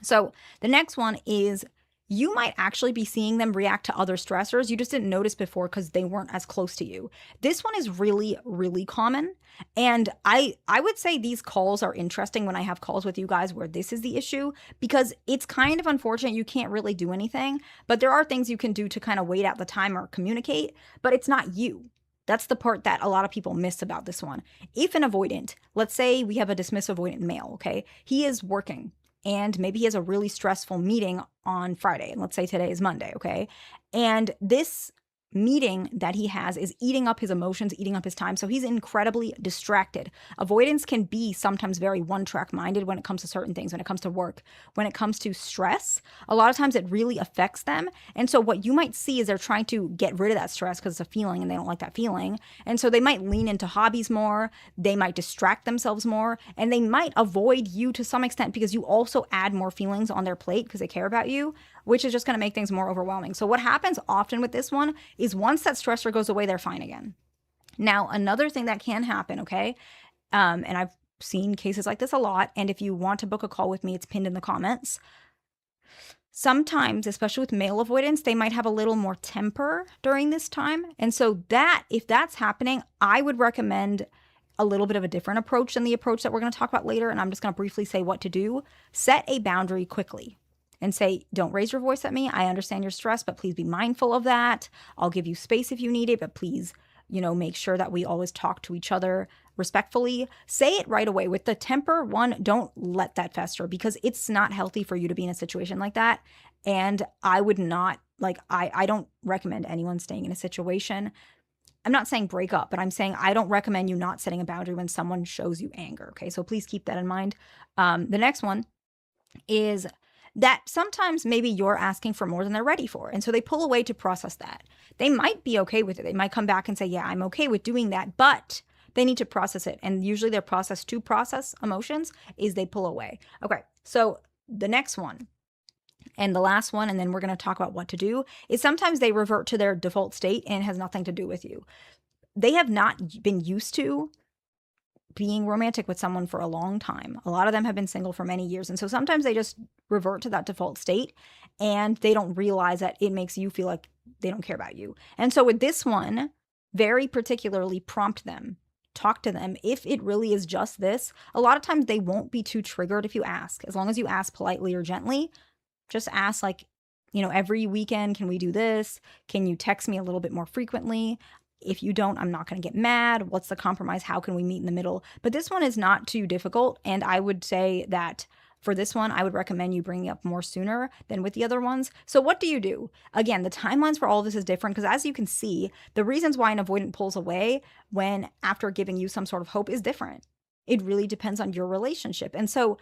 So the next one is you might actually be seeing them react to other stressors. You just didn't notice before because they weren't as close to you. This one is really, really common. And I would say these calls are interesting when I have calls with you guys where this is the issue, because it's kind of unfortunate. You can't really do anything, but there are things you can do to kind of wait out the time or communicate, but it's not you. That's the part that a lot of people miss about this one. If an avoidant, let's say we have a dismissive avoidant male, okay? He is working and maybe he has a really stressful meeting on Friday. And let's say today is Monday, okay? And this meeting that he has is eating up his emotions, eating up his time. So he's incredibly distracted. Avoidance can be sometimes very one-track minded when it comes to certain things, when it comes to work, when it comes to stress. A lot of times it really affects them. And so what you might see is they're trying to get rid of that stress because it's a feeling and they don't like that feeling. And so they might lean into hobbies more, they might distract themselves more, and they might avoid you to some extent because you also add more feelings on their plate because they care about you, which is just going to make things more overwhelming. So what happens often with this one is once that stressor goes away, they're fine again. Now, another thing that can happen, okay, and I've seen cases like this a lot, and if you want to book a call with me, it's pinned in the comments. Sometimes, especially with male avoidance, they might have a little more temper during this time. And so that, if that's happening, I would recommend a little bit of a different approach than the approach that we're going to talk about later. And I'm just going to briefly say what to do. Set a boundary quickly and say, don't raise your voice at me. I understand you're stressed, but please be mindful of that. I'll give you space if you need it, but please, make sure that we always talk to each other respectfully. Say it right away. With the temper one, don't let that fester because it's not healthy for you to be in a situation like that. And I would not, I don't recommend anyone staying in a situation. I'm not saying break up, but I'm saying I don't recommend you not setting a boundary when someone shows you anger. Okay, so please keep that in mind. The next one is that sometimes maybe you're asking for more than they're ready for. And so they pull away to process that. They might be okay with it. They might come back and say, yeah, I'm okay with doing that, but they need to process it. And usually their process to process emotions is they pull away. Okay, so the next one and the last one, and then we're going to talk about what to do, is sometimes they revert to their default state and it has nothing to do with you. They have not been used to being romantic with someone for a long time. A lot of them have been single for many years. And so sometimes they just revert to that default state and they don't realize that it makes you feel like they don't care about you. And so with this one, very particularly prompt them, talk to them. If it really is just this, a lot of times they won't be too triggered if you ask. As long as you ask politely or gently, just ask every weekend, can we do this? Can you text me a little bit more frequently? If you don't, I'm not going to get mad. What's the compromise? How can we meet in the middle? But this one is not too difficult. And I would say that for this one, I would recommend you bringing up more sooner than with the other ones. So what do you do? Again, the timelines for all of this is different because as you can see, the reasons why an avoidant pulls away when after giving you some sort of hope is different. It really depends on your relationship. And so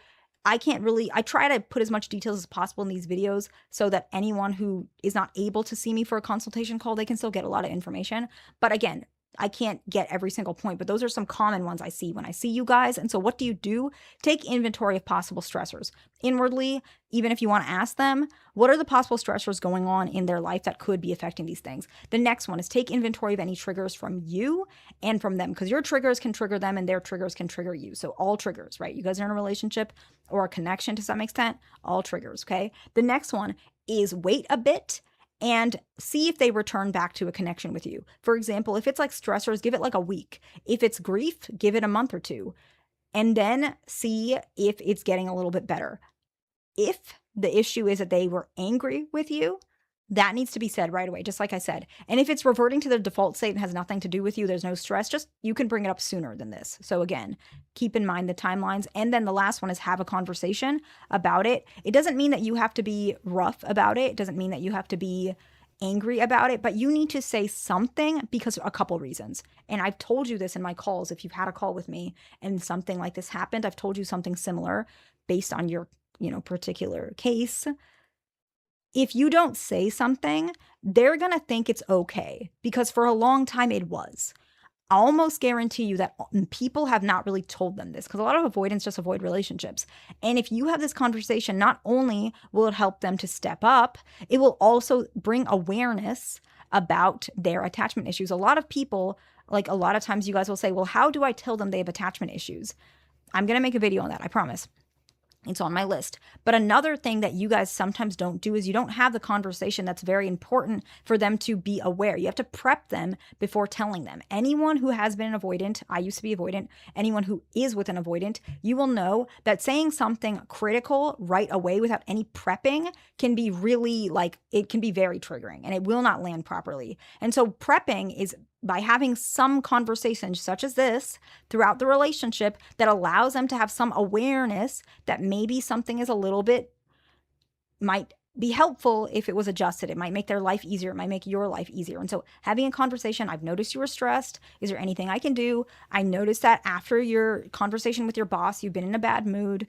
I try to put as much details as possible in these videos so that anyone who is not able to see me for a consultation call, they can still get a lot of information. But again, I can't get every single point, but those are some common ones I see when I see you guys. And so what do you do? Take inventory of possible stressors. Inwardly, even if you want to ask them, what are the possible stressors going on in their life that could be affecting these things? The next one is take inventory of any triggers from you and from them, because your triggers can trigger them and their triggers can trigger you. So all triggers, right? You guys are in a relationship or a connection to some extent, all triggers, okay? The next one is wait a bit and see if they return back to a connection with you. For example, if it's like stressors, give it like a week. If it's grief, give it a month or two. And then see if it's getting a little bit better. If the issue is that they were angry with you, that needs to be said right away, just like I said. And if it's reverting to the default state and has nothing to do with you, there's no stress, you can bring it up sooner than this. So again, keep in mind the timelines. And then the last one is have a conversation about it. It doesn't mean that you have to be rough about it. It doesn't mean that you have to be angry about it, but you need to say something because a couple reasons. And I've told you this in my calls. If you've had a call with me and something like this happened, I've told you something similar based on your, particular case. If you don't say something, they're going to think it's okay because for a long time it was. I almost guarantee you that people have not really told them this because a lot of avoidants just avoid relationships. And if you have this conversation, not only will it help them to step up, it will also bring awareness about their attachment issues. A lot of people, a lot of times you guys will say, well, how do I tell them they have attachment issues? I'm going to make a video on that, I promise. It's on my list. But another thing that you guys sometimes don't do is you don't have the conversation that's very important for them to be aware. You have to prep them before telling them. Anyone who has been an avoidant, I used to be avoidant, anyone who is with an avoidant, you will know that saying something critical right away without any prepping can be really it can be very triggering and it will not land properly. And so prepping is by having some conversations such as this throughout the relationship that allows them to have some awareness that maybe something is a little bit, might be helpful if it was adjusted. It might make their life easier. It might make your life easier. And so having a conversation, I've noticed you were stressed. Is there anything I can do? I noticed that after your conversation with your boss, you've been in a bad mood.